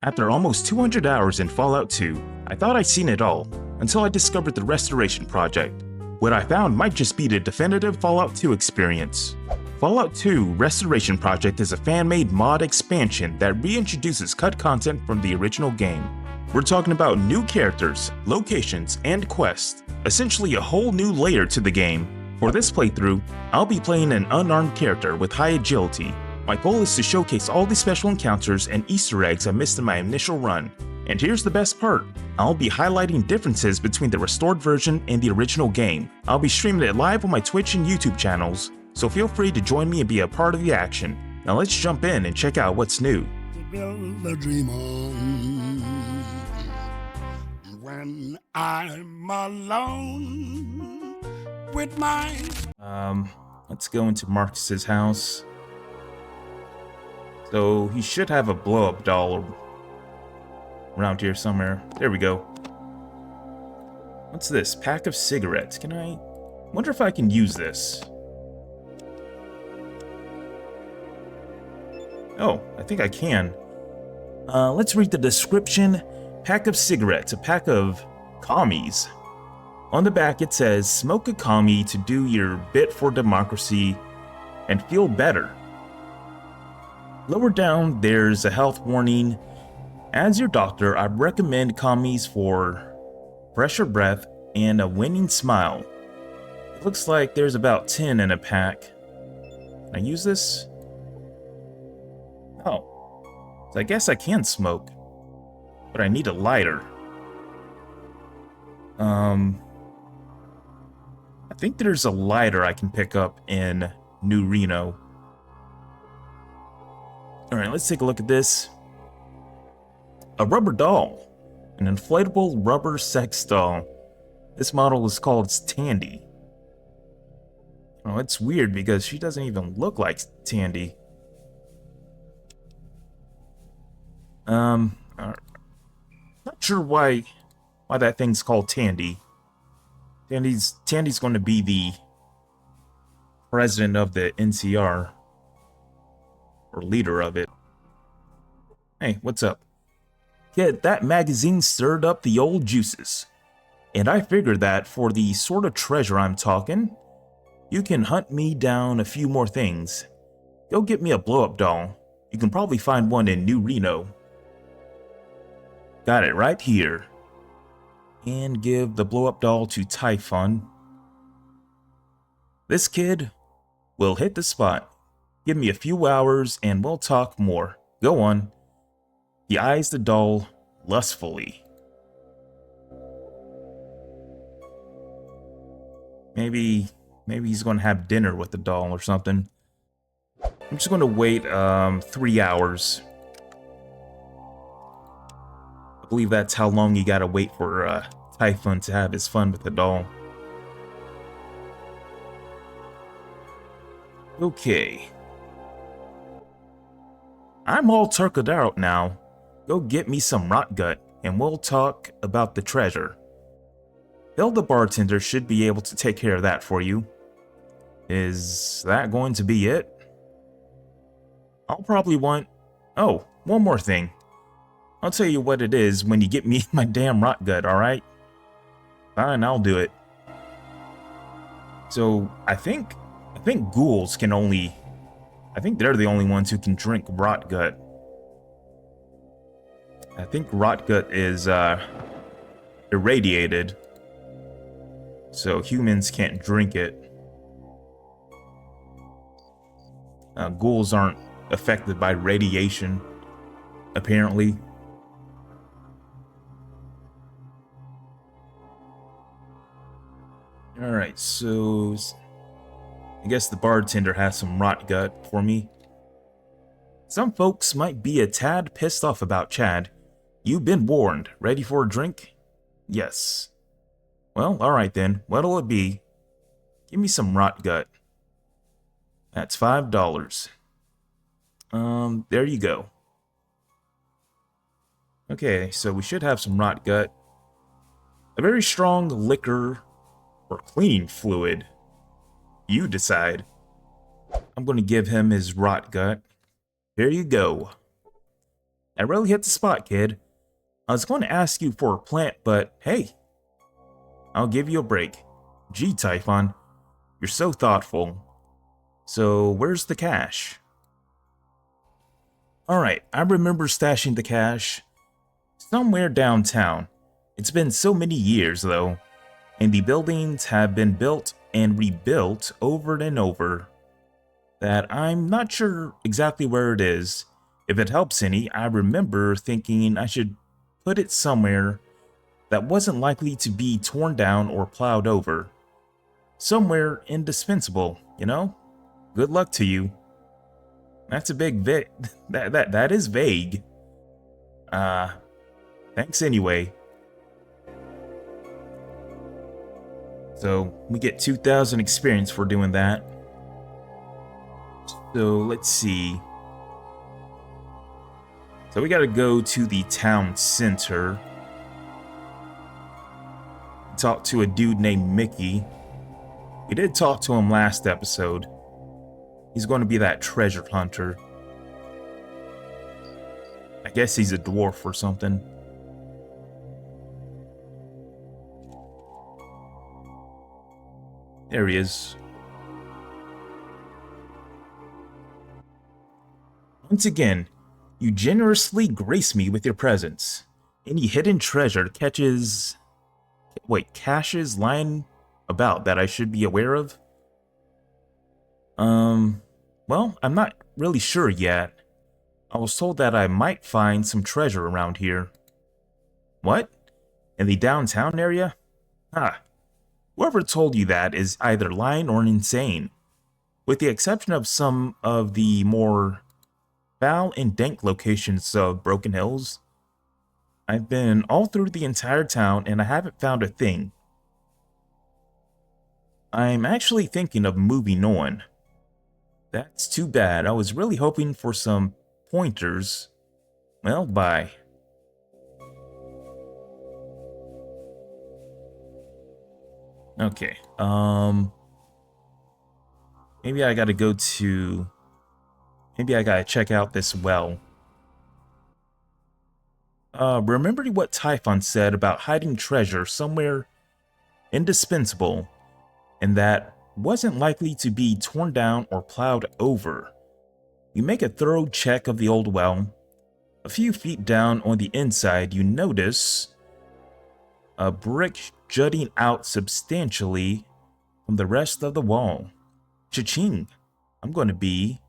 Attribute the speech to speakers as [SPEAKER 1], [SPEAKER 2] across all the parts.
[SPEAKER 1] After almost 200 hours in Fallout 2, I thought I'd seen it all, until I discovered the Restoration Project. What I found might just be the definitive Fallout 2 experience. Fallout 2 Restoration Project is a fan-made mod expansion that reintroduces cut content from the original game. We're talking about new characters, locations, and quests, essentially a whole new layer to the game. For this playthrough, I'll be playing an unarmed character with high agility. My goal is to showcase all the special encounters and Easter eggs I missed in my initial run. And here's the best part, I'll be highlighting differences between the restored version and the original game. I'll be streaming it live on my Twitch and YouTube channels, so feel free to join me and be a part of the action. Now let's jump in and check out what's new.
[SPEAKER 2] To build a dream on when I'm alone with my...
[SPEAKER 1] Let's go into Marcus's house. So he should have a blow-up doll around here somewhere. There we go. What's this? Pack of cigarettes. Can I... wonder if I can use this. Oh, I think I can. Let's read the description. Pack of cigarettes, a pack of commies. On the back it says, smoke a commie to do your bit for democracy and feel better. Lower down, there's a health warning. As your doctor, I recommend commies for fresher breath and a winning smile. It looks like there's about 10 in a pack. Can I use this? Oh, so I guess I can smoke, but I need a lighter. I think there's a lighter I can pick up in New Reno. Alright, let's take a look at this. A rubber doll. An inflatable rubber sex doll. This model is called Tandy. Oh, it's weird because she doesn't even look like Tandy. Not sure why that thing's called Tandy. Tandy's going to be the president of the NCR. Or leader of it. Hey, what's up? Yeah, that magazine stirred up the old juices. And I figured that for the sort of treasure I'm talking, you can hunt me down a few more things. Go get me a blow-up doll. You can probably find one in New Reno. Got it right here. And give the blow-up doll to Typhon. This kid will hit the spot. Give me a few hours and we'll talk more. Go on. He eyes the doll lustfully. Maybe he's going to have dinner with the doll or something. I'm just going to wait 3 hours. I believe that's how long you gotta wait for Typhon to have his fun with the doll. Okay. I'm all turkled out now. Go get me some rot gut, and we'll talk about the treasure. Bill the bartender should be able to take care of that for you. Is that going to be it? I'll probably want... oh, one more thing. I'll tell you what it is when you get me my damn rot gut, alright? Fine, I'll do it. So, I think ghouls can only... I think they're the only ones who can drink rot gut. I think rot gut is irradiated, so humans can't drink it. Ghouls aren't affected by radiation, apparently. Alright, so... I guess the bartender has some rot gut for me. Some folks might be a tad pissed off about Chad. You've been warned. Ready for a drink? Yes. Well, alright then. What'll it be? Give me some rot gut. That's $5. There you go. Okay, so we should have some rot gut. A very strong liquor or cleaning fluid. You decide. I'm going to give him his rot gut. Here you go. I really hit the spot, kid. I was going to ask you for a plant, but hey, I'll give you a break. Gee, Typhon, you're so thoughtful. So, where's the cash? Alright, I remember stashing the cash somewhere downtown. It's been so many years, though, and the buildings have been built and rebuilt over and over that I'm not sure exactly where it is. If it helps any, I remember thinking I should put it somewhere that wasn't likely to be torn down or plowed over. Somewhere indispensable, you know? Good luck to you. That's a big that is vague. Thanks anyway. So, we get 2,000 experience for doing that. So, let's see. So, we gotta go to the town center. Talk to a dude named Mickey. We did talk to him last episode. He's going to be that treasure hunter. I guess he's a dwarf or something. There he is. Once again, you generously grace me with your presence. Any hidden treasure caches lying about that I should be aware of? Well, I'm not really sure yet. I was told that I might find some treasure around here. What? In the downtown area? Ah, whoever told you that is either lying or insane. With the exception of some of the more foul and dank locations of Broken Hills, I've been all through the entire town and I haven't found a thing. I'm actually thinking of moving on. That's too bad. I was really hoping for some pointers. Well, bye. Okay, maybe I gotta check out this well. Remembering what Typhon said about hiding treasure somewhere indispensable, and that wasn't likely to be torn down or plowed over. You make a thorough check of the old well. A few feet down on the inside, you notice a brick jutting out substantially from the rest of the wall. Cha-ching! I'm going to be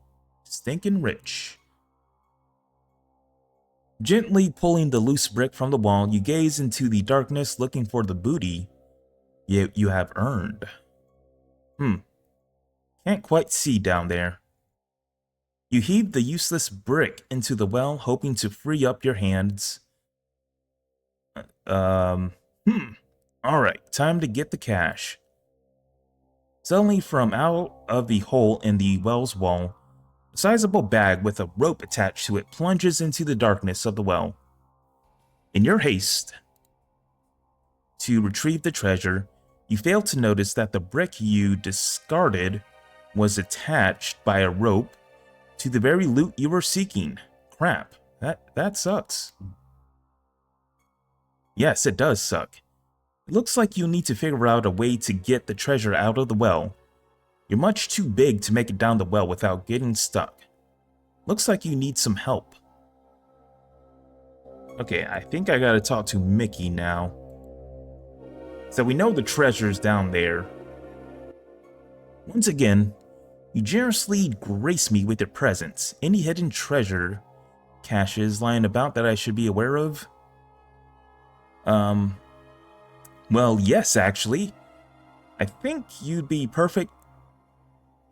[SPEAKER 1] stinking rich. Gently pulling the loose brick from the wall, you gaze into the darkness looking for the booty you have earned. Can't quite see down there. You heave the useless brick into the well, hoping to free up your hands. Alright, time to get the cash. Suddenly, from out of the hole in the well's wall, a sizable bag with a rope attached to it plunges into the darkness of the well. In your haste to retrieve the treasure, you fail to notice that the brick you discarded was attached by a rope to the very loot you were seeking. Crap, that sucks. Yes, it does suck. It looks like you need to figure out a way to get the treasure out of the well. You're much too big to make it down the well without getting stuck. Looks like you need some help. Okay, I think I gotta talk to Mickey now. So we know the treasure's down there. Once again, you generously grace me with your presence. Any hidden treasure caches lying about that I should be aware of? Well, yes, actually. I think you'd be perfect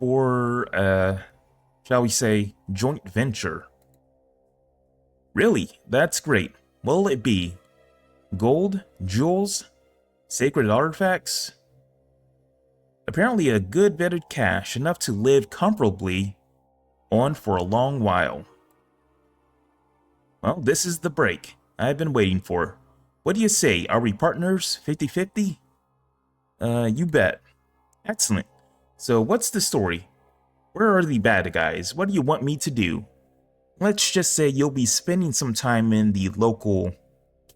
[SPEAKER 1] for, shall we say, joint venture. Really? That's great. What'll it be? Gold? Jewels? Sacred artifacts? Apparently a good bit of cash, enough to live comfortably on for a long while. Well, this is the break I've been waiting for. What do you say? Are we partners? 50-50? You bet. Excellent. So what's the story? Where are the bad guys? What do you want me to do? Let's just say you'll be spending some time in the local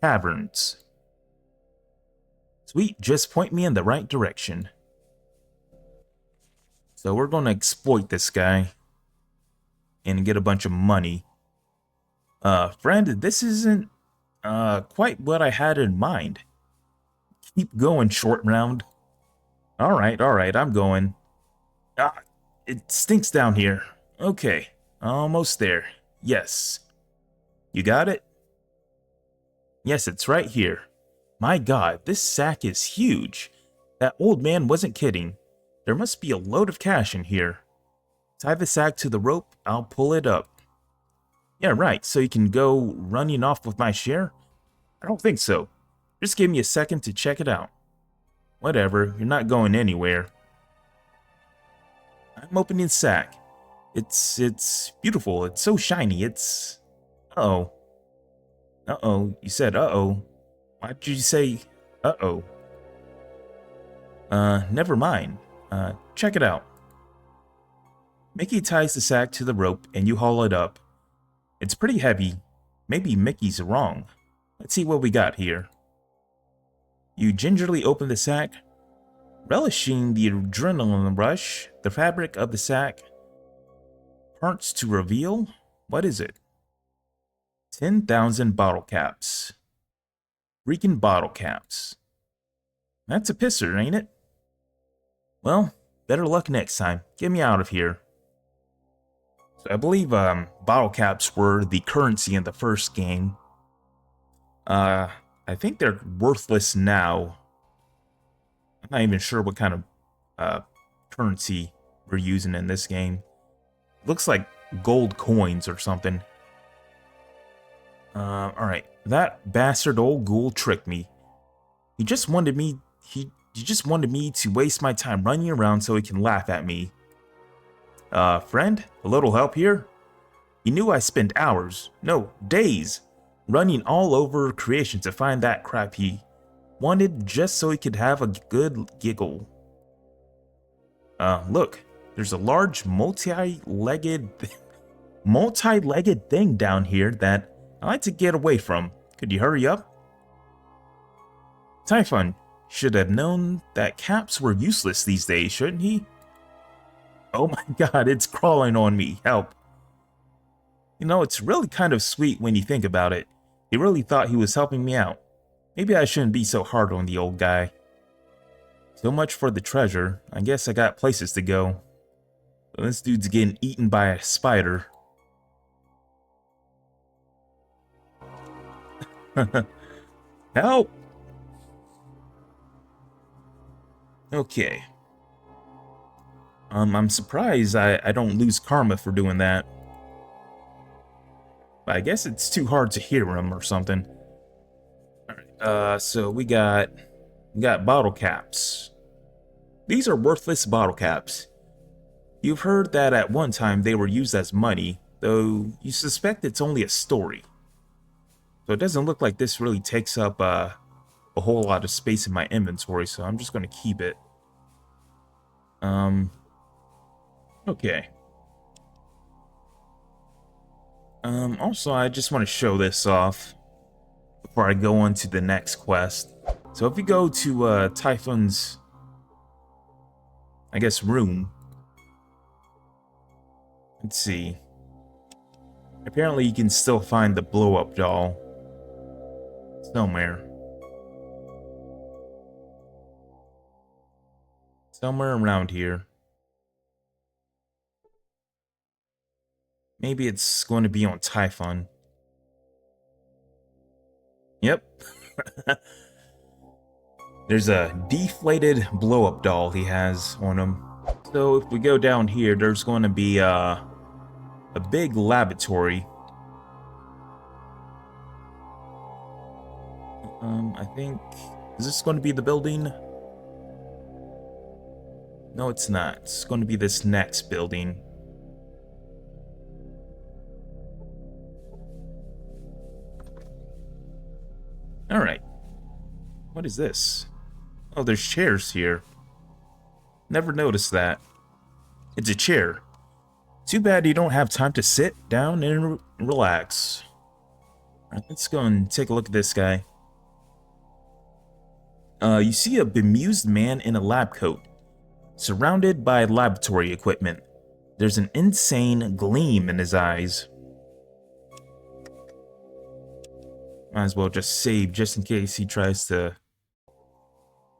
[SPEAKER 1] caverns. Sweet, just point me in the right direction. So we're gonna exploit this guy and get a bunch of money. Friend, this isn't quite what I had in mind. Keep going, short round. Alright, I'm going. Ah, it stinks down here. Okay, almost there. Yes. You got it? Yes, it's right here. My God, this sack is huge. That old man wasn't kidding. There must be a load of cash in here. Tie the sack to the rope, I'll pull it up. Yeah, right, so you can go running off with my share? I don't think so. Just give me a second to check it out. Whatever, you're not going anywhere. I'm opening the sack. It's beautiful, it's so shiny, it's... Uh-oh. Uh-oh, you said uh-oh. Why'd you say uh-oh? Never mind. Check it out. Mickey ties the sack to the rope and you haul it up. It's pretty heavy. Maybe Mickey's wrong. Let's see what we got here. You gingerly open the sack, relishing the adrenaline rush, the fabric of the sack. Parts to reveal? What is it? 10,000 bottle caps. Freaking bottle caps. That's a pisser, ain't it? Well, better luck next time. Get me out of here. So I believe bottle caps were the currency in the first game. I think they're worthless now. I'm not even sure what kind of currency we're using in this game. Looks like gold coins or something. Alright. That bastard old ghoul tricked me. He just wanted me to waste my time running around so he can laugh at me. Friend, a little help here? He knew I spent hours, no, days, running all over creation to find that crap he wanted just so he could have a good giggle. Look, there's a large multi-legged thing down here that I like to get away from. Could you hurry up? Typhon should have known that caps were useless these days, shouldn't he? Oh my God, it's crawling on me. Help. You know, it's really kind of sweet when you think about it. He really thought he was helping me out. Maybe I shouldn't be so hard on the old guy. So much for the treasure. I guess I got places to go. But this dude's getting eaten by a spider. Help! Okay. I'm surprised I don't lose karma for doing that. But I guess it's too hard to hear him or something. Alright, so we got bottle caps. These are worthless bottle caps. You've heard that at one time they were used as money, though you suspect it's only a story. So it doesn't look like this really takes up a whole lot of space in my inventory, so I'm just going to keep it. Okay. Also, I just want to show this off before I go on to the next quest. So if we go to Typhon's, I guess, room. Let's see. Apparently you can still find the blow-up doll somewhere. Somewhere around here. Maybe it's going to be on Typhon. Yep. There's a deflated blow-up doll he has on him. So if we go down here, there's going to be a big laboratory. I think... Is this going to be the building? No, it's not. It's going to be this next building. Alright. What is this? Oh, there's chairs here. Never noticed that. It's a chair. Too bad you don't have time to sit down and relax. Alright, let's go and take a look at this guy. You see a bemused man in a lab coat, surrounded by laboratory equipment. There's an insane gleam in his eyes. Might as well just save just in case he tries to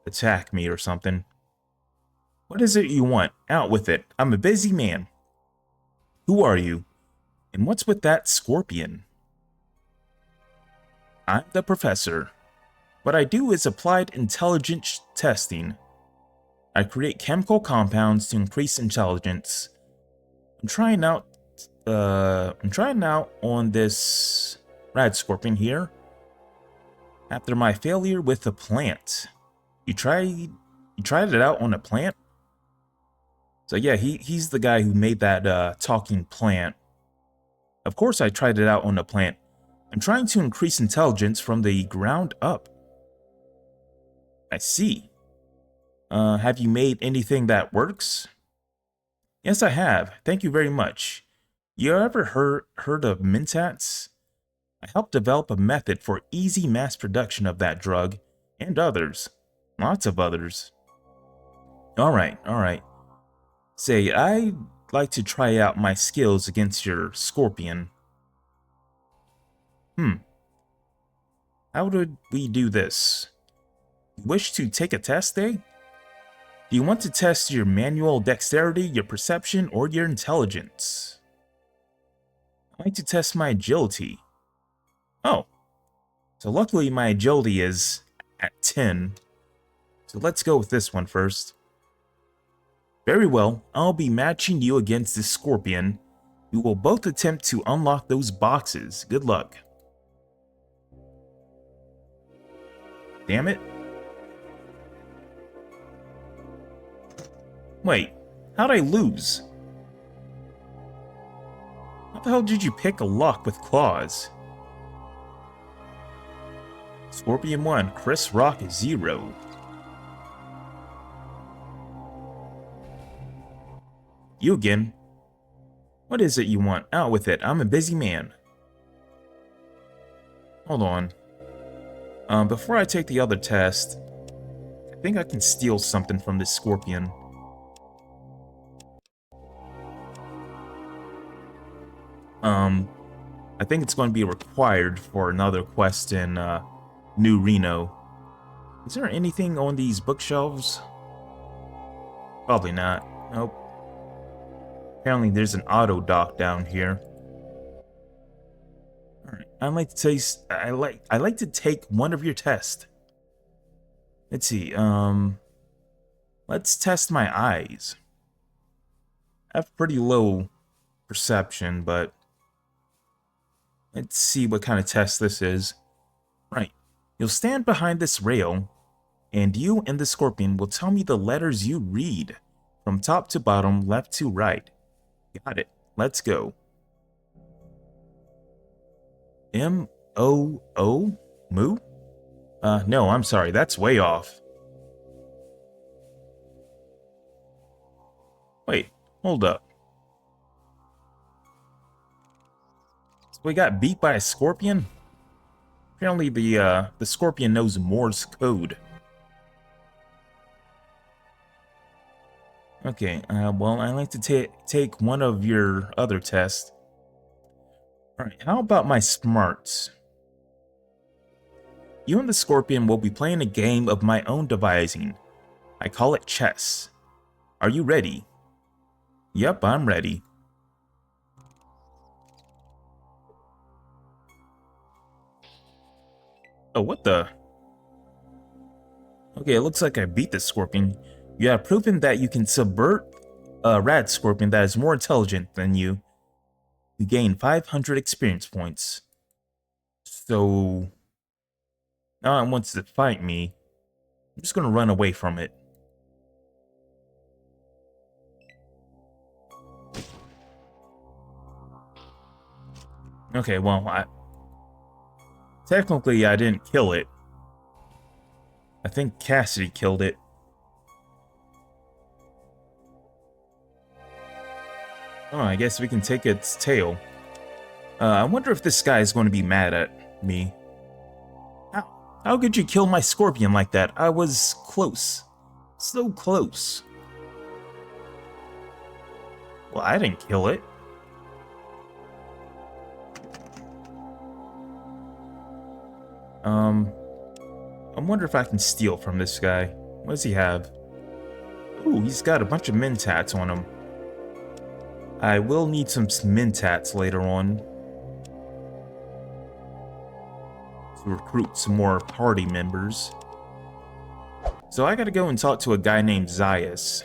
[SPEAKER 1] attack me or something. What is it you want? Out with it. I'm a busy man. Who are you? And what's with that scorpion? I'm the professor. What I do is applied intelligence testing. I create chemical compounds to increase intelligence. I'm trying out on this rad scorpion here. After my failure with the plant. You tried it out on a plant? So yeah, he's the guy who made that talking plant. Of course I tried it out on a plant. I'm trying to increase intelligence from the ground up. I see. Have you made anything that works? Yes, I have. Thank you very much. You ever heard of Mentats? I helped develop a method for easy mass production of that drug, and others. Lots of others. Alright. Say, I'd like to try out my skills against your scorpion. How would we do this? You wish to take a test, eh? Do you want to test your manual dexterity, your perception, or your intelligence? I'd like to test my agility. Oh. So luckily my agility is at 10. So let's go with this one first. Very well, I'll be matching you against this scorpion. We will both attempt to unlock those boxes. Good luck. Damn it. Wait, how'd I lose? How the hell did you pick a lock with claws? Scorpion 1, Chris Rock 0. You again. What is it you want? Out with it. I'm a busy man. Hold on. Before I take the other test, I think I can steal something from this scorpion. I think it's going to be required for another quest in New Reno. Is there anything on these bookshelves? Probably not. Nope. Apparently there's an auto dock down here. Alright, I like to take one of your tests. Let's see, let's test my eyes. I have pretty low perception, but let's see what kind of test this is. Right. You'll stand behind this rail, and you and the scorpion will tell me the letters you read, from top to bottom, left to right. Got it. Let's go. M-O-O? Moo? No, I'm sorry. That's way off. Wait, hold up. So we got beat by a scorpion? Apparently the scorpion knows Morse code. Okay, well, I'd like to take one of your other tests. Alright, how about my smarts? You and the scorpion will be playing a game of my own devising. I call it chess. Are you ready? Yep, I'm ready. Oh, what the? Okay, it looks like I beat the scorpion. You have proven that you can subvert a rad scorpion that is more intelligent than you. You gain 500 experience points. So now it wants to fight me. I'm just gonna run away from it. Okay, well, technically I didn't kill it. I think Cassidy killed it. Oh, I guess we can take its tail. I wonder if this guy is going to be mad at me. How could you kill my scorpion like that? I was close. So close. Well, I didn't kill it. I wonder if I can steal from this guy. What does he have? Ooh, he's got a bunch of mentats on him. I will need some mentats later on to recruit some more party members. So I gotta go and talk to a guy named Zaius.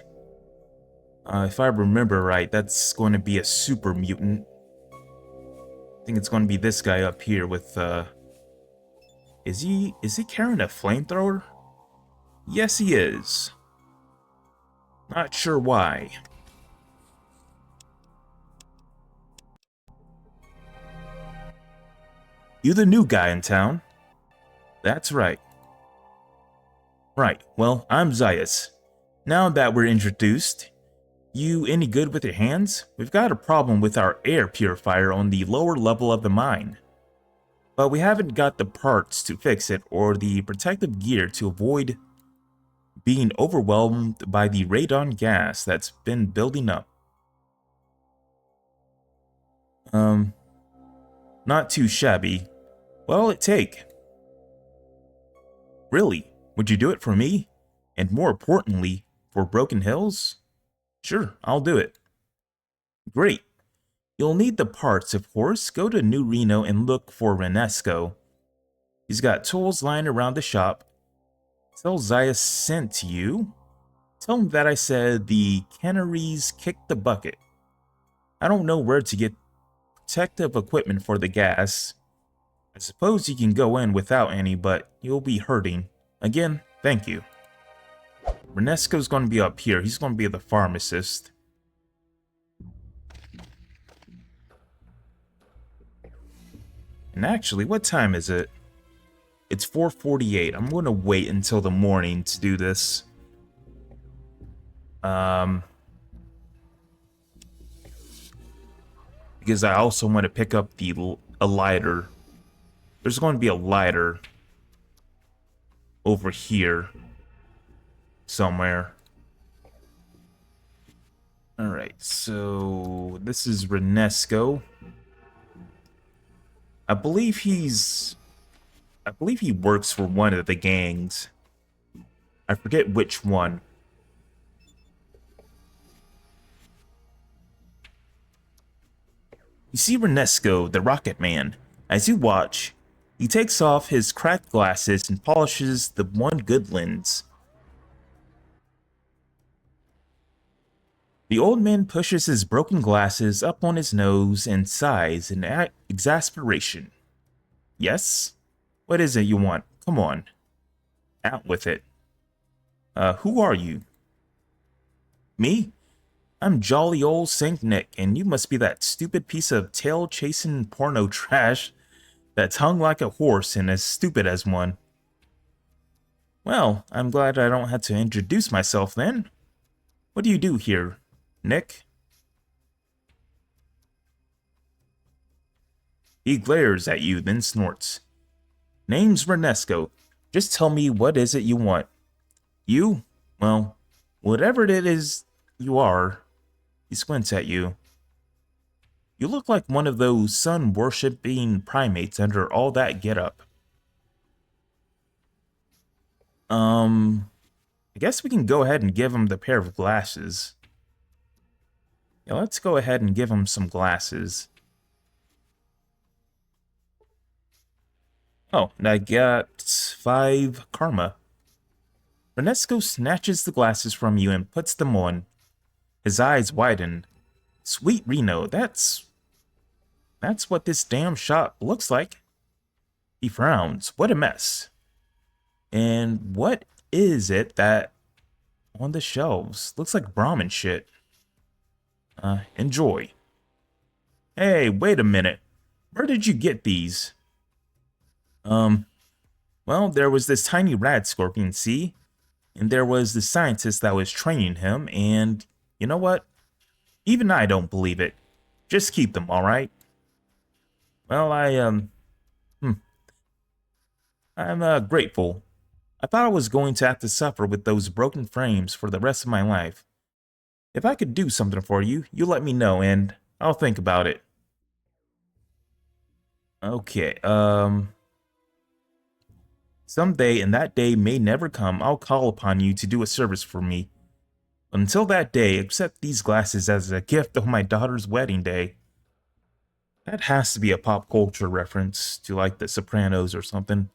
[SPEAKER 1] If I remember right, that's going to be a super mutant. I think it's going to be this guy up here with, Is he carrying a flamethrower? Yes, he is. Not sure why. You the new guy in town? That's right. Right, well, I'm Zaius. Now that we're introduced, you any good with your hands? We've got a problem with our air purifier on the lower level of the mine. But we haven't got the parts to fix it or the protective gear to avoid being overwhelmed by the radon gas that's been building up. Not too shabby. What'll it take? Really? Would you do it for me? And more importantly, for Broken Hills? Sure, I'll do it. Great. You'll need the parts, of course. Go to New Reno and look for Renesco. He's got tools lying around the shop. Tell Zaius sent you. Tell him that I said the canneries kicked the bucket. I don't know where to get protective equipment for the gas. I suppose you can go in without any, but you'll be hurting. Again, thank you. Renesco's going to be up here. He's going to be the pharmacist. And actually, what time is it? It's 4:48. I'm going to wait until the morning to do this. Because I also want to pick up a lighter. There's going to be a lighter over here somewhere. Alright, so this is Renesco. I believe he works for one of the gangs. I forget which one. You see Renesco, the Rocket Man. As you watch, he takes off his cracked glasses and polishes the one good lens. The old man pushes his broken glasses up on his nose and sighs in exasperation. Yes? What is it you want? Come on. Out with it. Who are you? Me? I'm jolly old Saint Nick, and you must be that stupid piece of tail-chasing porno trash that's hung like a horse and as stupid as one. Well, I'm glad I don't have to introduce myself then. What do you do here, Nick? He glares at you, then snorts. Name's Renesco. Just tell me what is it you want. You? Well, whatever it is you are. He squints at you. You look like one of those sun-worshipping primates under all that getup. I guess we can go ahead and give him the pair of glasses. Yeah, let's go ahead and give him some glasses. Oh, and I got 5 karma. Renesco snatches the glasses from you and puts them on. His eyes widen. Sweet Reno, that's what this damn shop looks like. He frowns. What a mess. And what is it that on the shelves? Looks like Brahmin shit. Enjoy. Hey, wait a minute. Where did you get these? Well, there was this tiny rad scorpion, see? And there was the scientist that was training him, and you know what? Even I don't believe it. Just keep them, alright? Well, I'm grateful. I thought I was going to have to suffer with those broken frames for the rest of my life. If I could do something for you, you let me know and I'll think about it. Okay, someday, and that day may never come, I'll call upon you to do a service for me. Until that day, accept these glasses as a gift of my daughter's wedding day. That has to be a pop culture reference to like The Sopranos or something.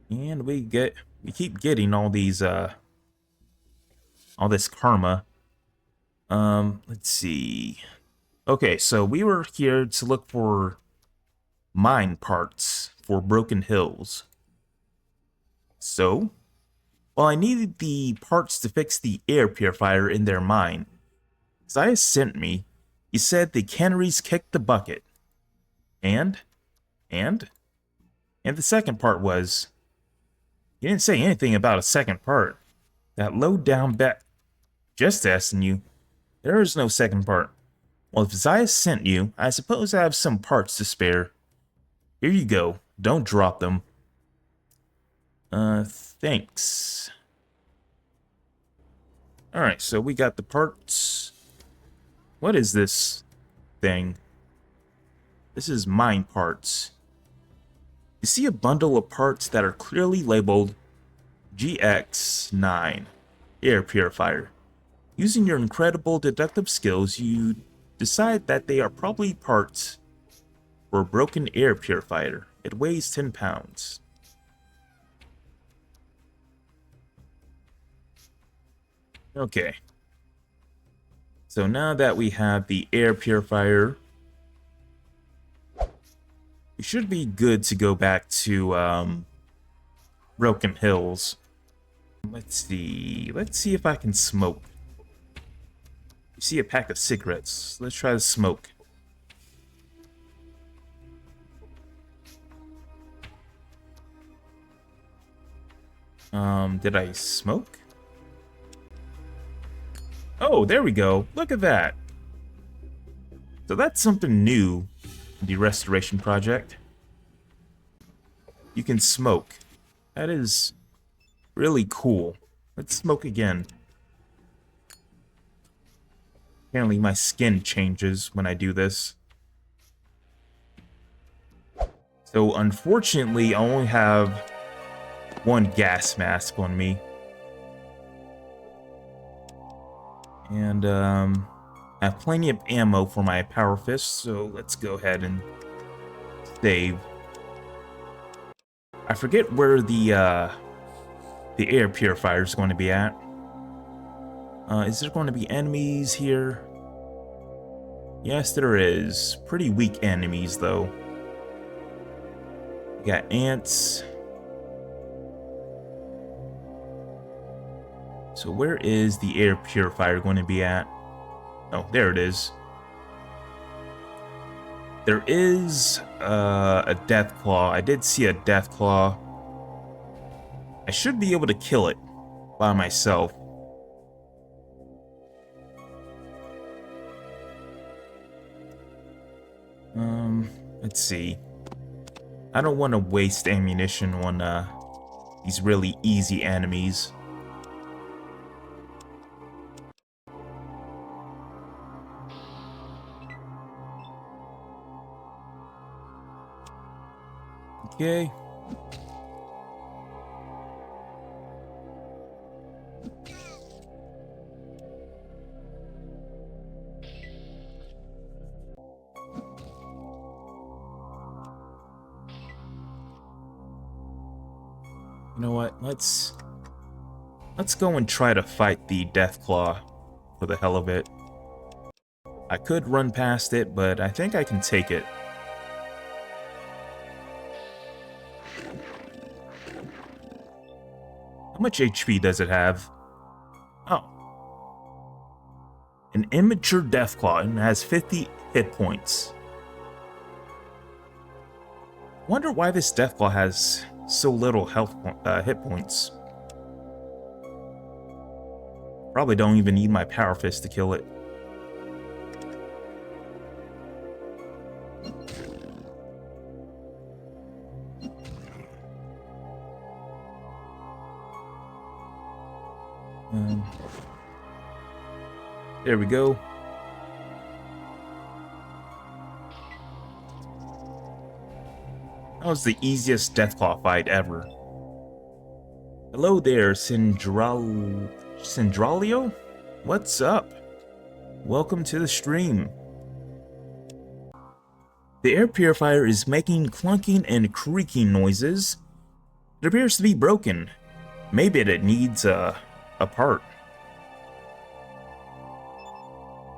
[SPEAKER 1] And we keep getting all these all this karma. Let's see. Okay, so we were here to look for mine parts for Broken Hills. So, well, I needed the parts to fix the air purifier in their mine. Zaya sent me. He said the canneries kicked the bucket. And the second part was... He didn't say anything about a second part. That low-down bet. Just asking you. There is no second part. Well, if Zaya sent you, I suppose I have some parts to spare. Here you go. Don't drop them. Thanks. Alright, so we got the parts. What is this thing? This is mine parts. You see a bundle of parts that are clearly labeled GX9 Air Purifier. Using your incredible deductive skills, you decide that they are probably parts for a broken air purifier. It weighs 10 pounds. Okay. So now that we have the air purifier, we should be good to go back to Broken Hills. Let's see if I can smoke. You see a pack of cigarettes. Let's try to smoke. Did I smoke? Oh, there we go. Look at that. So that's something new in the restoration project. You can smoke. That is really cool. Let's smoke again. Apparently my skin changes when I do this. So unfortunately, I only have one gas mask on me. And I have plenty of ammo for my power fist, so let's go ahead and save. I forget where the air purifier is going to be at. Is there going to be enemies here? Yes, there is. Pretty weak enemies, though. We got ants. So where is the air purifier going to be at? Oh, there it is. There is a death claw. I did see a death claw. I should be able to kill it by myself. Let's see. I don't want to waste ammunition on these really easy enemies. Okay. You know what? Let's go and try to fight the Deathclaw for the hell of it. I could run past it, but I think I can take it. How much HP does it have? Oh. An immature Deathclaw and has 50 hit points. Wonder why this Deathclaw has so little hit points. Probably don't even need my power fist to kill it. There we go. That was the easiest Deathclaw fight ever. Hello there, Syndralio? What's up? Welcome to the stream. The air purifier is making clunking and creaking noises. It appears to be broken. Maybe it needs a part.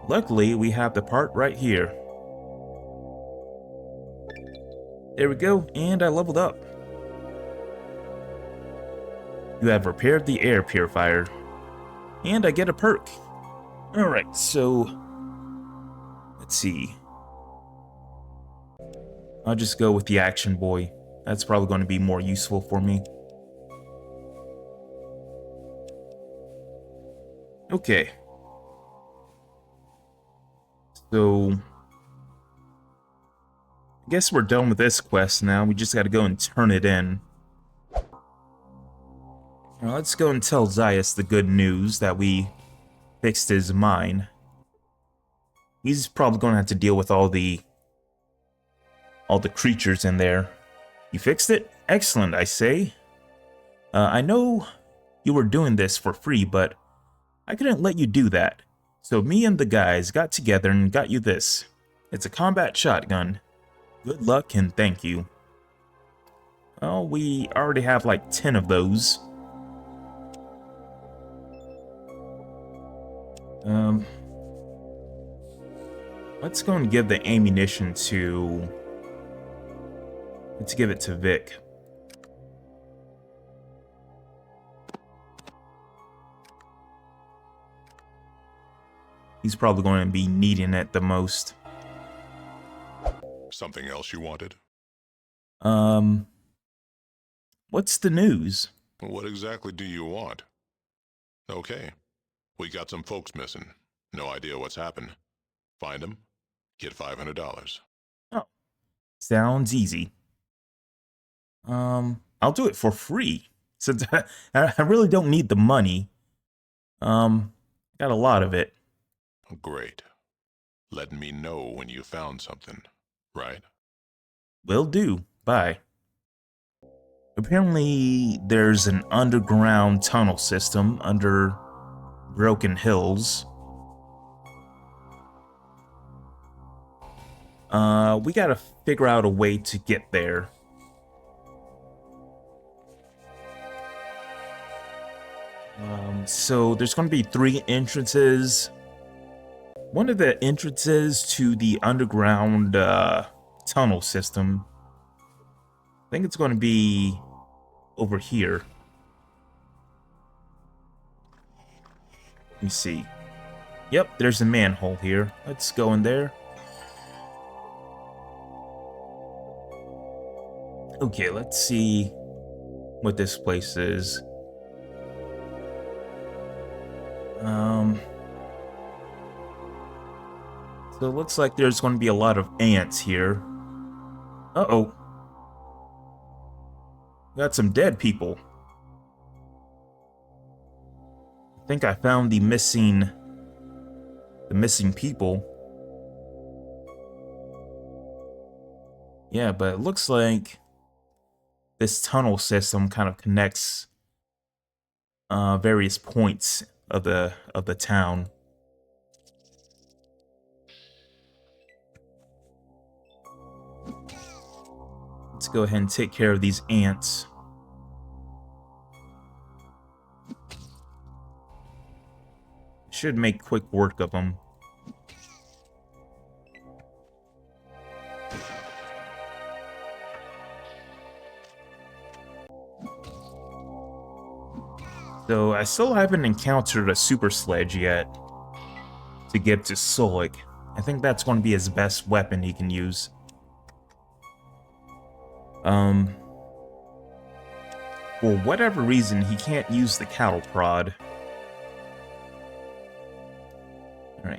[SPEAKER 1] Luckily, we have the part right here. There we go, and I leveled up. You have repaired the air purifier. And I get a perk. Alright, so... let's see. I'll just go with the Action Boy. That's probably going to be more useful for me. Okay. So... I guess we're done with this quest now. We just gotta go and turn it in. Now let's go and tell Zaius the good news that we fixed his mine. He's probably gonna have to deal with all the creatures in there. You fixed it? Excellent, I say. I know you were doing this for free, but I couldn't let you do that. So me and the guys got together and got you this. It's a combat shotgun. Good luck and thank you. Well, we already have like 10 of those. Let's go and give the ammunition to... let's give it to Vic. He's probably going to be needing it the most.
[SPEAKER 3] Something else you wanted?
[SPEAKER 1] What's the news?
[SPEAKER 3] What exactly do you want? Okay. We got some folks missing. No idea what's happened. Find them. Get $500.
[SPEAKER 1] Oh. Sounds easy. I'll do it for free. Since I really don't need the money. Got a lot of it.
[SPEAKER 3] Great. Let me know when you found something. Right?
[SPEAKER 1] Will do. Bye. Apparently, there's an underground tunnel system under Broken Hills. We gotta figure out a way to get there. So there's gonna be 3 entrances. One of the entrances to the underground tunnel system, I think it's going to be over here. Let me see. Yep, there's a manhole here. Let's go in there. Okay, let's see what this place is. So it looks like there's going to be a lot of ants here. Uh-oh. Got some dead people. I think I found the missing people. Yeah, but it looks like this tunnel system kind of connects various points of the town. Let's go ahead and take care of these ants. Should make quick work of them. So I still haven't encountered a super sledge yet to give to Solik. I think that's going to be his best weapon he can use. For whatever reason, he can't use the cattle prod.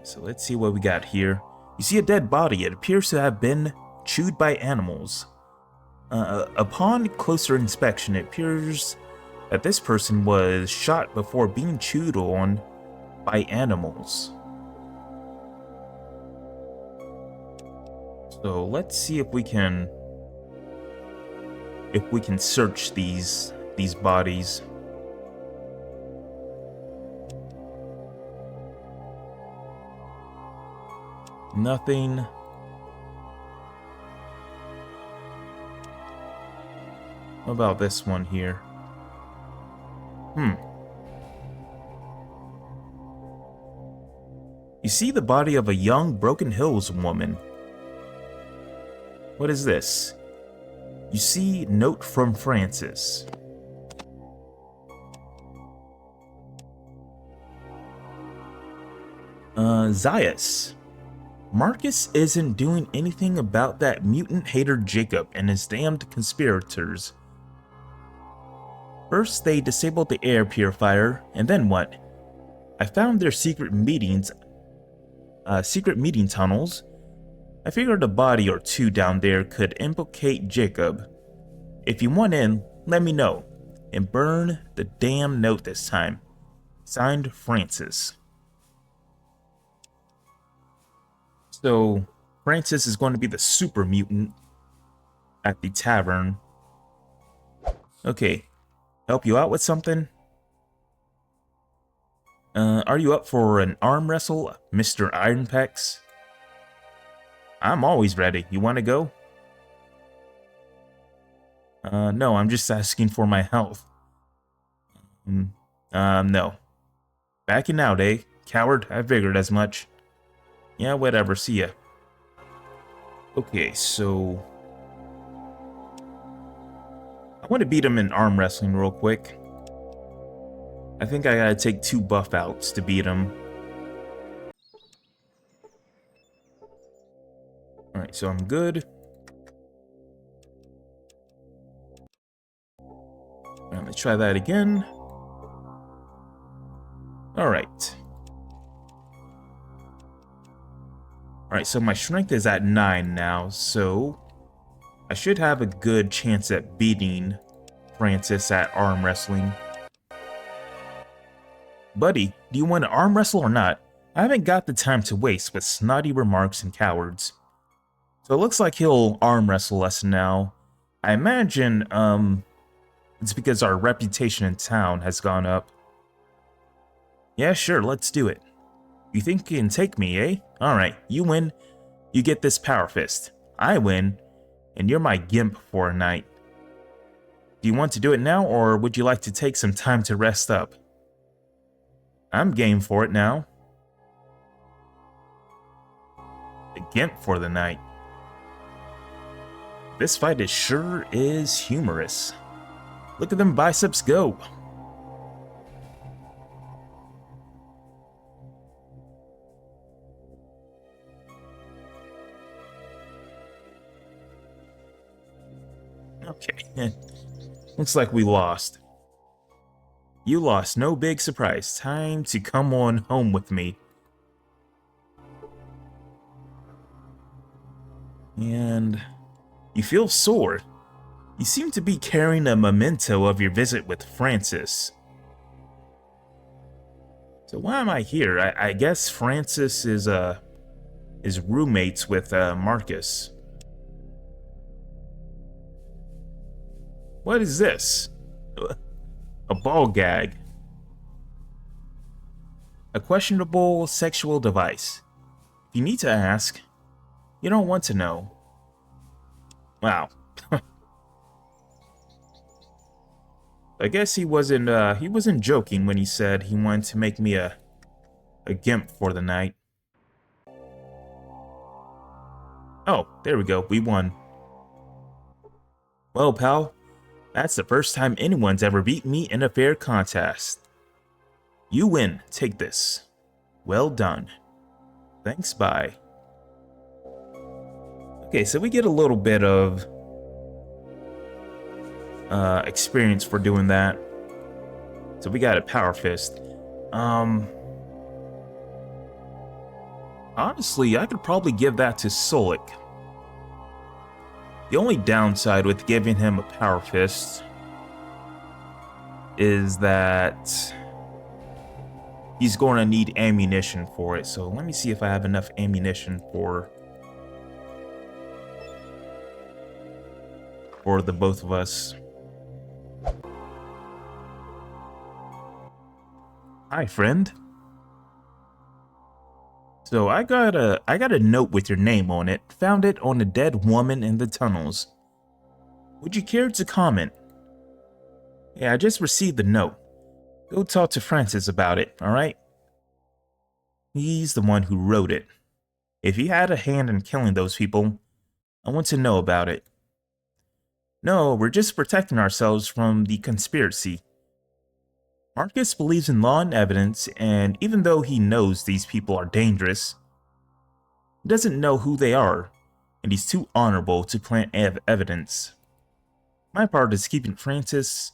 [SPEAKER 1] So let's see what we got here. You see a dead body. It appears to have been chewed by animals. Upon closer inspection, it appears that this person was shot before being chewed on by animals. So let's see if we can search these bodies. Nothing. What about this one here? You see the body of a young Broken Hills woman. What is this? You see note from Francis. Zaius. Marcus isn't doing anything about that mutant hater Jacob and his damned conspirators. First, they disabled the air purifier, and then what? I found their secret meeting tunnels. I figured a body or two down there could implicate Jacob. If you want in, let me know. And burn the damn note this time. Signed, Francis. So, Francis is going to be the super mutant at the tavern. Okay, help you out with something? Are you up for an arm wrestle, Mr. Iron Pecs? I'm always ready. You want to go? No, I'm just asking for my health. No. Backing out, eh? Coward, I figured as much. Yeah, whatever, see ya. Okay, so... I want to beat him in arm wrestling real quick. I think I gotta take 2 buff outs to beat him. Alright, so I'm good. Let me try that again. Alright. Alright, so my strength is at 9 now, so I should have a good chance at beating Francis at arm wrestling. Buddy, do you want to arm wrestle or not? I haven't got the time to waste with snotty remarks and cowards. So it looks like he'll arm wrestle us now. I imagine, it's because our reputation in town has gone up. Yeah, sure, let's do it. You think you can take me, eh? Alright, you win. You get this power fist. I win, and you're my gimp for a night. Do you want to do it now, or would you like to take some time to rest up? I'm game for it now. The gimp for the night. This fight sure is humorous. Look at them biceps go. Okay, looks like we lost. You lost, no big surprise. Time to come on home with me. And you feel sore. You seem to be carrying a memento of your visit with Francis. So why am I here? I guess Francis is roommates with Marcus. What is this? A ball gag. A questionable sexual device. If you need to ask, you don't want to know. Wow. I guess he wasn't joking when he said he wanted to make me a gimp for the night. Oh, there we go. We won. Well, pal, that's the first time anyone's ever beat me in a fair contest. You win. Take this. Well done. Thanks, bye. Okay, so we get a little bit of experience for doing that. So we got a power fist. Honestly, I could probably give that to Solik. The only downside with giving him a power fist is that he's going to need ammunition for it. So let me see if I have enough ammunition for the both of us. Hi, friend. So I got a note with your name on it. Found it on a dead woman in the tunnels. Would you care to comment? Yeah, I just received the note. Go talk to Francis about it, alright? He's the one who wrote it. If he had a hand in killing those people, I want to know about it. No, we're just protecting ourselves from the conspiracy. Marcus believes in law and evidence, and even though he knows these people are dangerous, he doesn't know who they are, and he's too honorable to plant evidence. My part is keeping Francis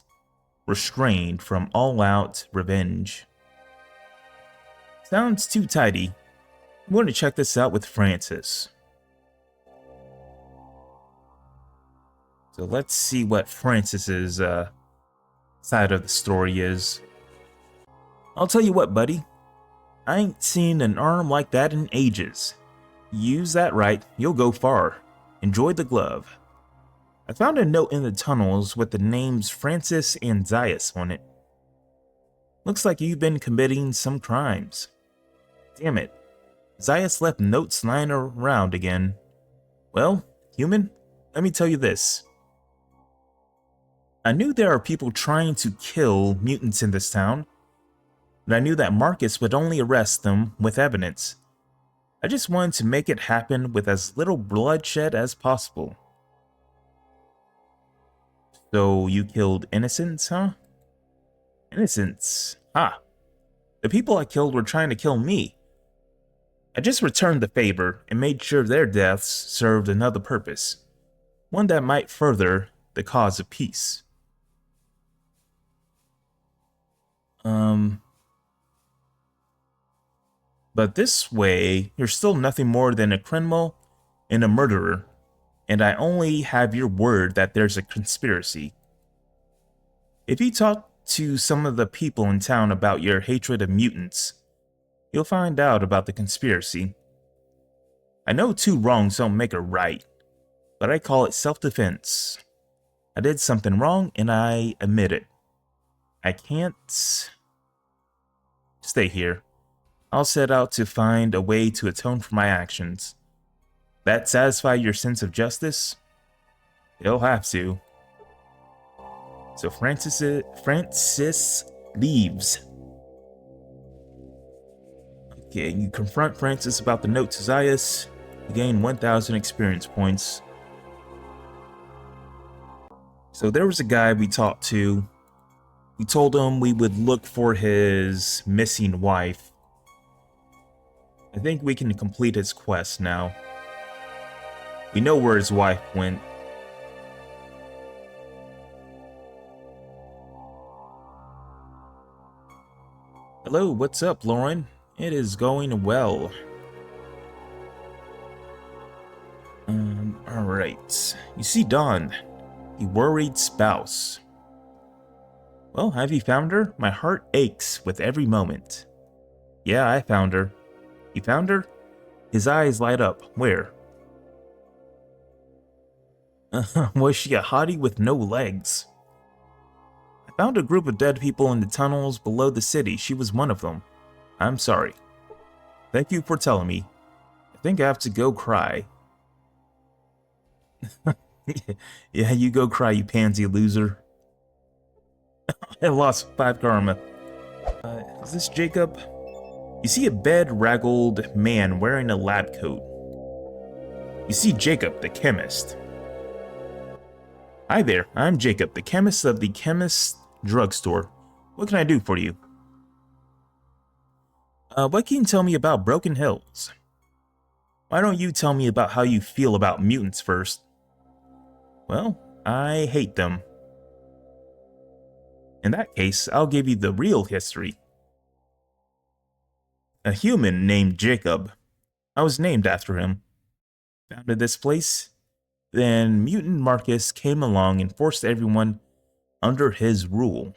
[SPEAKER 1] restrained from all-out revenge. Sounds too tidy. I'm going to check this out with Francis. So let's see what Francis's side of the story is. I'll tell you what, buddy. I ain't seen an arm like that in ages. Use that right, you'll go far. Enjoy the glove. I found a note in the tunnels with the names Francis and Zaius on it. Looks like you've been committing some crimes. Damn it. Zaius left notes lying around again. Well, human, let me tell you this. I knew there are people trying to kill mutants in this town, but I knew that Marcus would only arrest them with evidence. I just wanted to make it happen with as little bloodshed as possible. So you killed innocents, huh? Innocents? Ah. The people I killed were trying to kill me. I just returned the favor and made sure their deaths served another purpose. One that might further the cause of peace. But this way, you're still nothing more than a criminal and a murderer, and I only have your word that there's a conspiracy. If you talk to some of the people in town about your hatred of mutants, you'll find out about the conspiracy. I know two wrongs don't make a right, but I call it self-defense. I did something wrong and I admit it. I can't stay here. I'll set out to find a way to atone for my actions. That satisfy your sense of justice? It'll have to. So Francis leaves. Okay, you confront Francis about the note to Zaius. You gain 1,000 experience points. So there was a guy we talked to. We told him we would look for his missing wife. I think we can complete his quest now. We know where his wife went. Hello, what's up, Lauren? It is going well. Alright. You see Dawn, the worried spouse. Well, have you found her? My heart aches with every moment. Yeah, I found her. You found her? His eyes light up. Where? Was she a hottie with no legs? I found a group of dead people in the tunnels below the city. She was one of them. I'm sorry. Thank you for telling me. I think I have to go cry. Yeah, you go cry, you pansy loser. I lost 5 karma. Is this Jacob? You see a bed-raggled man wearing a lab coat. You see Jacob, the chemist. Hi there, I'm Jacob, the chemist of the Chemist Drugstore. What can I do for you? What can you tell me about Broken Hills? Why don't you tell me about how you feel about mutants first? Well, I hate them. In that case, I'll give you the real history. A human named Jacob I was named after him. Founded this place. Then Mutant Marcus came along and forced everyone under his rule.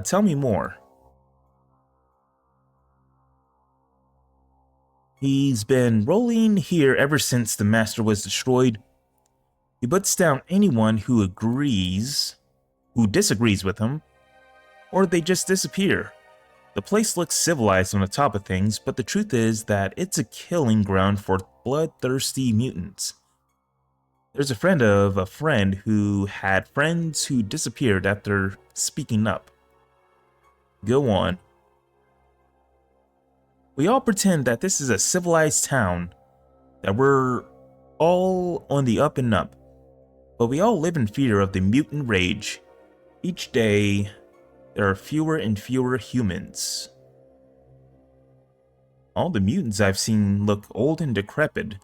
[SPEAKER 1] Tell me more. He's been rolling here ever since the Master was destroyed. He puts down anyone who disagrees with him, or they just disappear. The place looks civilized on the top of things, but the truth is that it's a killing ground for bloodthirsty mutants. There's a friend of a friend who had friends who disappeared after speaking up. Go on. We all pretend that this is a civilized town, that we're all on the up and up, but we all live in fear of the mutant rage. Each day, there are fewer and fewer humans. All the mutants I've seen look old and decrepit.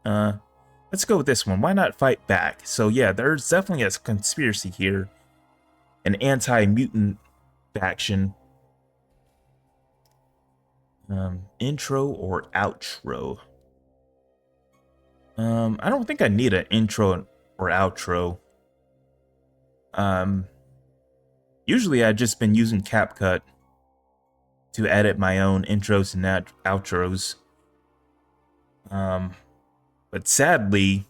[SPEAKER 1] Let's go with this one. Why not fight back? So yeah, there's definitely a conspiracy here. An anti-mutant faction. Intro or outro? I don't think I need an intro or outro. Usually I've just been using CapCut to edit my own intros and outros. But sadly,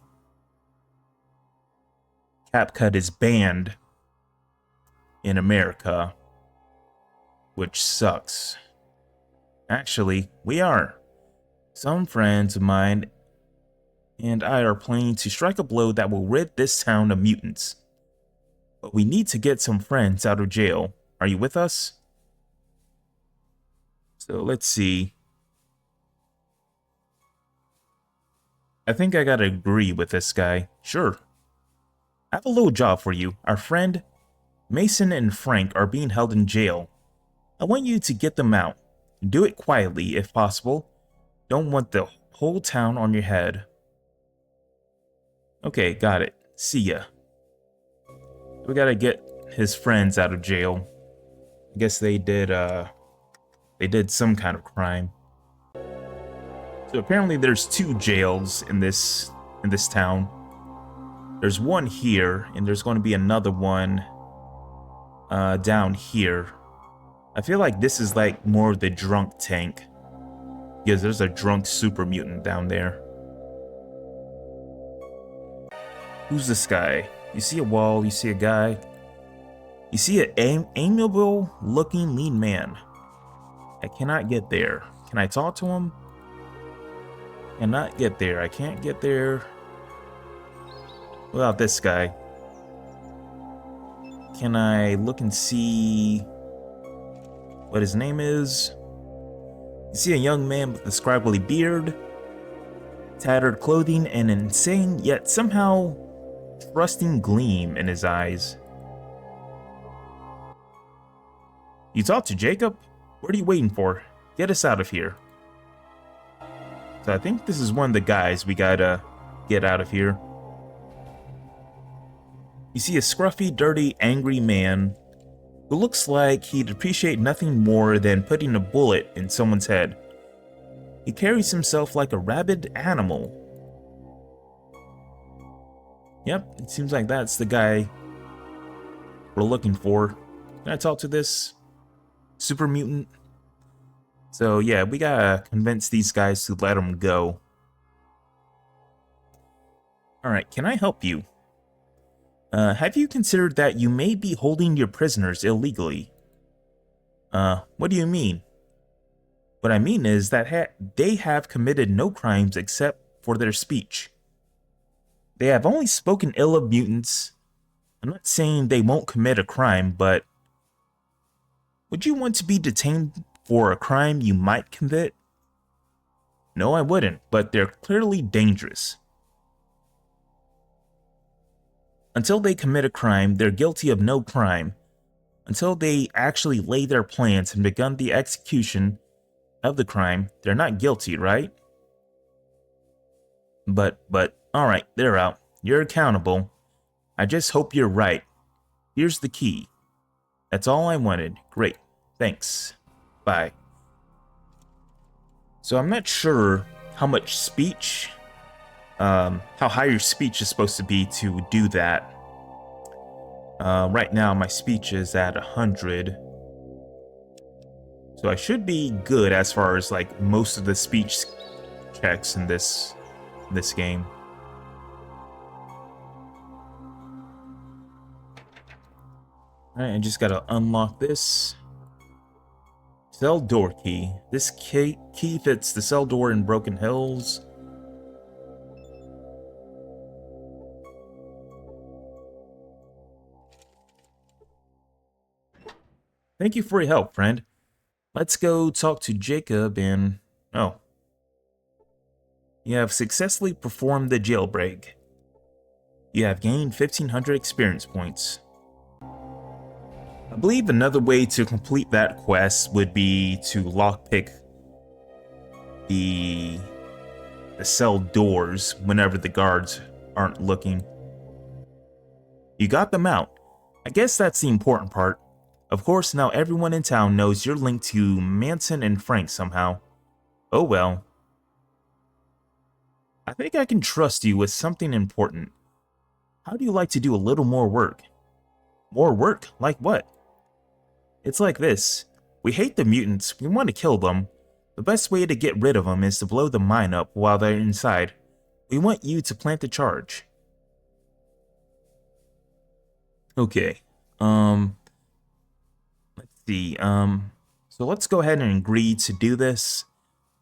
[SPEAKER 1] CapCut is banned in America, which sucks. Actually, we are. Some friends of mine and I are planning to strike a blow that will rid this town of mutants. But we need to get some friends out of jail. Are you with us? So let's see. I think I gotta agree with this guy. Sure. I have a little job for you. Our friend Mason and Frank are being held in jail. I want you to get them out. Do it quietly, if possible. Don't want the whole town on your head. Okay, got it. See ya. We gotta get his friends out of jail. I guess they did some kind of crime. So apparently there's 2 jails in this town. There's one here, and there's going to be another one down here. I feel like this is like more of the drunk tank, because there's a drunk super mutant down there. Who's this guy? You see a wall, you see a guy. You see an amiable looking lean man. I cannot get there. Can I talk to him? Cannot get there. I can't get there without this guy. Can I look and see what his name is? You see a young man with a scraggly beard, tattered clothing, and an insane yet somehow trusting gleam in his eyes. You talked to Jacob? What are you waiting for? Get us out of here. So I think this is one of the guys we gotta get out of here. You see a scruffy, dirty, angry man who looks like he'd appreciate nothing more than putting a bullet in someone's head. He carries himself like a rabid animal. Yep, it seems like that's the guy we're looking for. Can I talk to this super mutant? So yeah, we gotta convince these guys to let him go. Alright, can I help you? Have you considered that you may be holding your prisoners illegally? What do you mean? What I mean is that they have committed no crimes except for their speech. They have only spoken ill of mutants. I'm not saying they won't commit a crime, but would you want to be detained for a crime you might commit? No, I wouldn't, but they're clearly dangerous. Until they commit a crime, they're guilty of no crime. Until they actually lay their plans and begun the execution of the crime, they're not guilty, right? But, alright, they're out. You're accountable. I just hope you're right. Here's the key. That's all I wanted. Great. Thanks. Bye. So I'm not sure how much speech, how high your speech is supposed to be to do that. Right now my speech is at 100. So I should be good as far as like most of the speech checks in this game. Alright, I just gotta unlock this. Cell door key. This key fits the cell door in Broken Hills. Thank you for your help, friend. Let's go talk to Jacob and... Oh. You have successfully performed the jailbreak. You have gained 1,500 experience points. I believe another way to complete that quest would be to lockpick the cell doors whenever the guards aren't looking. You got them out. I guess that's the important part. Of course, now everyone in town knows you're linked to Manson and Frank somehow. Oh well. I think I can trust you with something important. How do you like to do a little more work? More work? Like what? It's like this. We hate the mutants, we want to kill them. The best way to get rid of them is to blow the mine up while they're inside. We want you to plant the charge. Okay, let's see, so let's go ahead and agree to do this.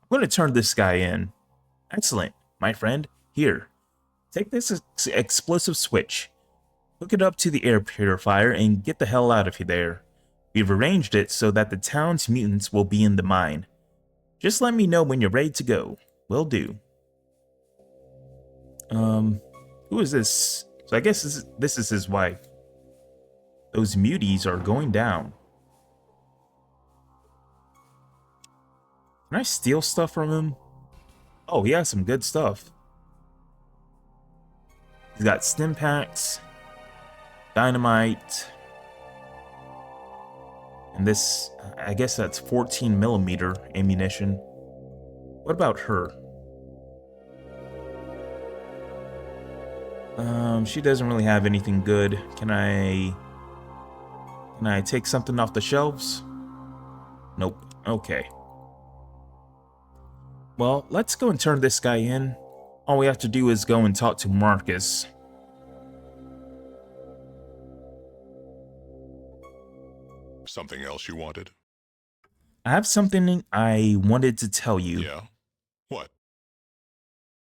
[SPEAKER 1] I'm going to turn this guy in. Excellent, my friend. Here, take this explosive switch. Hook it up to the air purifier and get the hell out of there. We've arranged it so that the town's mutants will be in the mine. Just let me know when you're ready to go. Will do. Who is this? So I guess this is his wife. Those muties are going down. Can I steal stuff from him? Oh, he has some good stuff. He's got stim packs, dynamite, and this, I guess that's 14mm ammunition. What about her? She doesn't really have anything good. Can I take something off the shelves? Nope. Okay. Well, let's go and turn this guy in. All we have to do is go and talk to Marcus.
[SPEAKER 3] Something else you wanted?
[SPEAKER 1] I have something I wanted to tell you.
[SPEAKER 3] Yeah? What?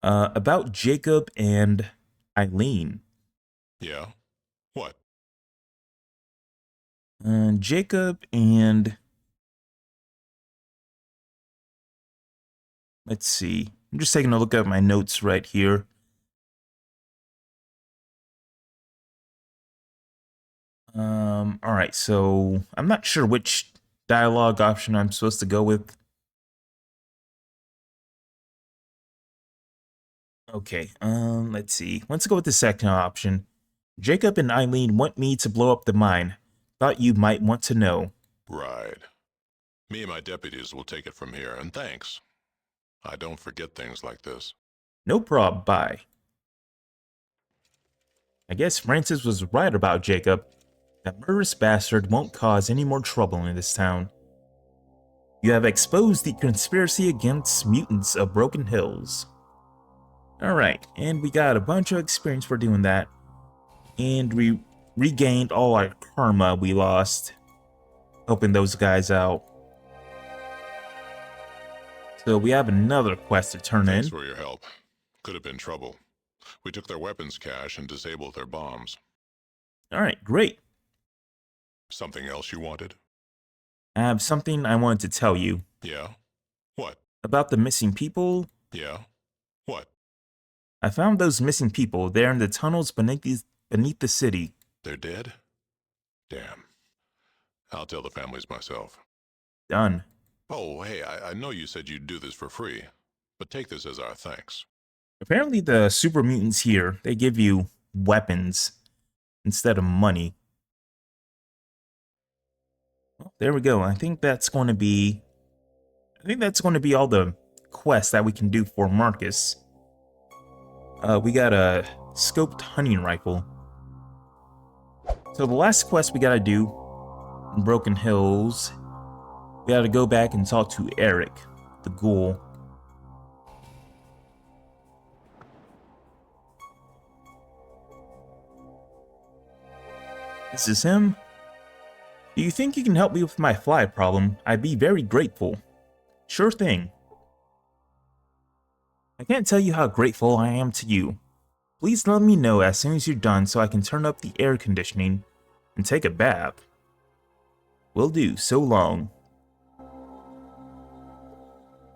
[SPEAKER 1] About Jacob and Eileen.
[SPEAKER 3] Yeah? What?
[SPEAKER 1] Jacob and... Let's see. I'm just taking a look at my notes right here. Alright, so I'm not sure which dialogue option I'm supposed to go with. Okay, let's see. Let's go with the second option. Jacob and Eileen want me to blow up the mine. Thought you might want to know.
[SPEAKER 3] Right. Me and my deputies will take it from here, and thanks. I don't forget things like this.
[SPEAKER 1] No prob, bye. I guess Francis was right about Jacob. That murderous bastard won't cause any more trouble in this town. You have exposed the conspiracy against mutants of Broken Hills. Alright, and we got a bunch of experience for doing that. And we regained all our karma we lost, helping those guys out. So we have another quest to turn in.
[SPEAKER 3] Thanks for your help. Could have been trouble. We took their weapons cache and disabled their bombs.
[SPEAKER 1] Alright, great.
[SPEAKER 3] Something else you wanted?
[SPEAKER 1] I have something I wanted to tell you.
[SPEAKER 3] Yeah? What?
[SPEAKER 1] About the missing people.
[SPEAKER 3] Yeah? What?
[SPEAKER 1] I found those missing people there in the tunnels beneath the city.
[SPEAKER 3] They're dead? Damn. I'll tell the families myself.
[SPEAKER 1] Done.
[SPEAKER 3] Oh, hey, I know you said you'd do this for free, but take this as our thanks.
[SPEAKER 1] Apparently the super mutants here, they give you weapons instead of money. Well, there we go. I think that's going to be all the quest that we can do for Marcus. We got a scoped hunting rifle. So the last quest we gotta do in Broken Hills, we gotta go back and talk to Eric, the ghoul. This is him. Do you think you can help me with my fly problem? I'd be very grateful. Sure thing. I can't tell you how grateful I am to you. Please let me know as soon as you're done so I can turn up the air conditioning and take a bath. Will do, so long.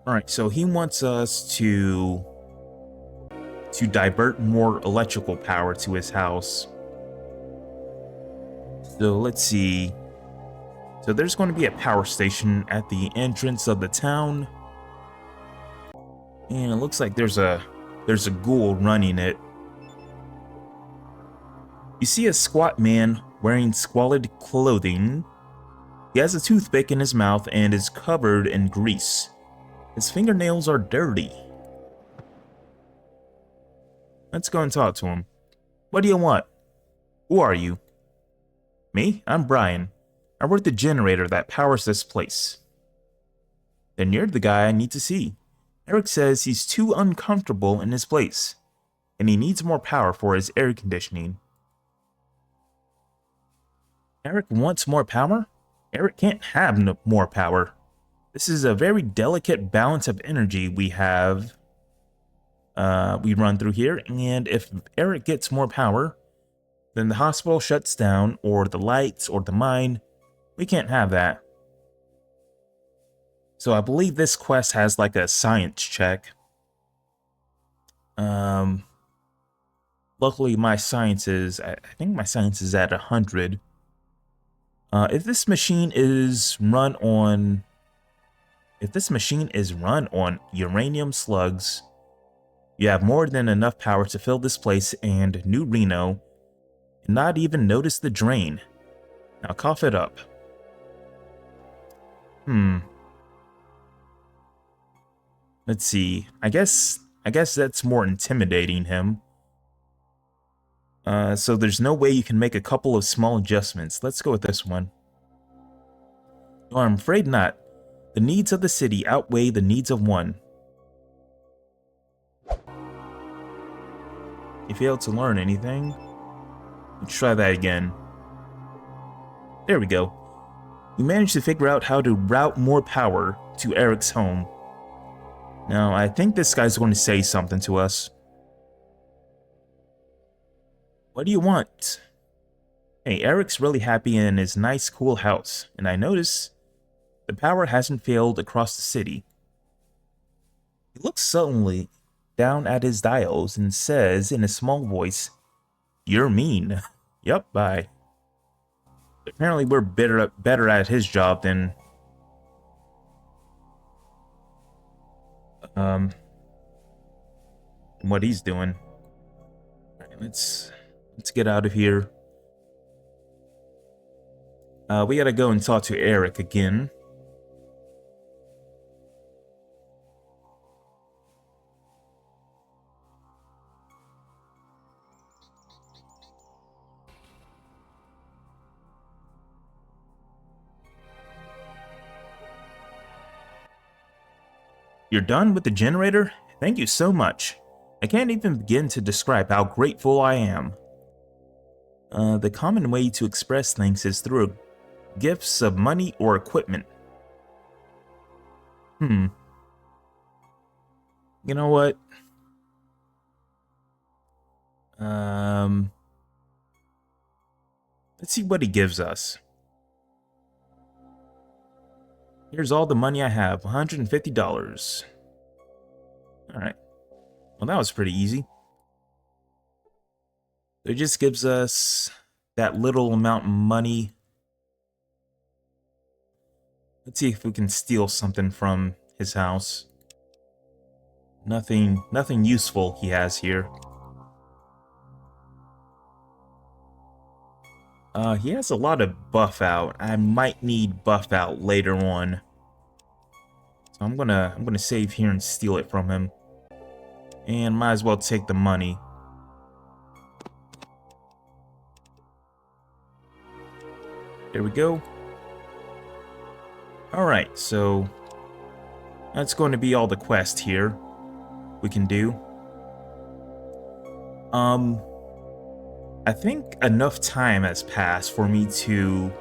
[SPEAKER 1] Alright, so he wants us to divert more electrical power to his house. So let's see. So there's going to be a power station at the entrance of the town. And it looks like there's a ghoul running it. You see a squat man wearing squalid clothing. He has a toothpick in his mouth and is covered in grease. His fingernails are dirty. Let's go and talk to him. What do you want? Who are you? Me? I'm Brian. I work the generator that powers this place. Then you're the guy I need to see. Eric says he's too uncomfortable in his place, and he needs more power for his air conditioning. Eric wants more power? Eric can't have more power. This is a very delicate balance of energy we have. We run through here, and if Eric gets more power, then the hospital shuts down, or the lights, or the mine. We can't have that. So I believe this quest has like a science check. Luckily my science is, I think my science is at 100. If this machine is run on uranium slugs, you have more than enough power to fill this place and New Reno and not even notice the drain. Now cough it up. Let's see. I guess that's more intimidating him. So there's no way you can make a couple of small adjustments. Let's go with this one. No, I'm afraid not. The needs of the city outweigh the needs of one. You failed to learn anything? Let's try that again. There we go. You managed to figure out how to route more power to Eric's home. Now, I think this guy's going to say something to us. What do you want? Hey, Eric's really happy in his nice, cool house, and I notice the power hasn't failed across the city. He looks sullenly down at his dials and says in a small voice, "You're mean." Yup, bye. Apparently we're better at his job than what he's doing. All right, let's get out of here. We gotta go and talk to Eric again. You're done with the generator? Thank you so much. I can't even begin to describe how grateful I am. The common way to express thanks is through gifts of money or equipment. You know what? Let's see what he gives us. Here's all the money I have, $150. Alright. Well, that was pretty easy. It just gives us that little amount of money. Let's see if we can steal something from his house. Nothing useful he has here. He has a lot of buff out. I might need buff out later on. So I'm gonna save here and steal it from him. And might as well take the money. There we go. Alright, so that's going to be all the quest here we can do. I think enough time has passed for me to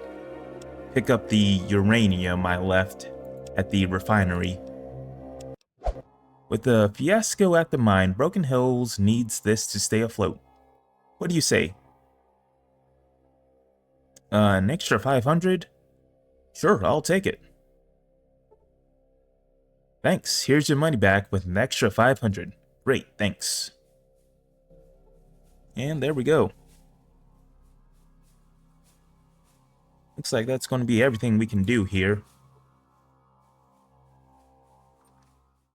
[SPEAKER 1] pick up the uranium I left at the refinery. With the fiasco at the mine, Broken Hills needs this to stay afloat. What do you say? An extra 500? Sure, I'll take it. Thanks, here's your money back with an extra 500. Great, thanks. And there we go. Looks like that's going to be everything we can do here.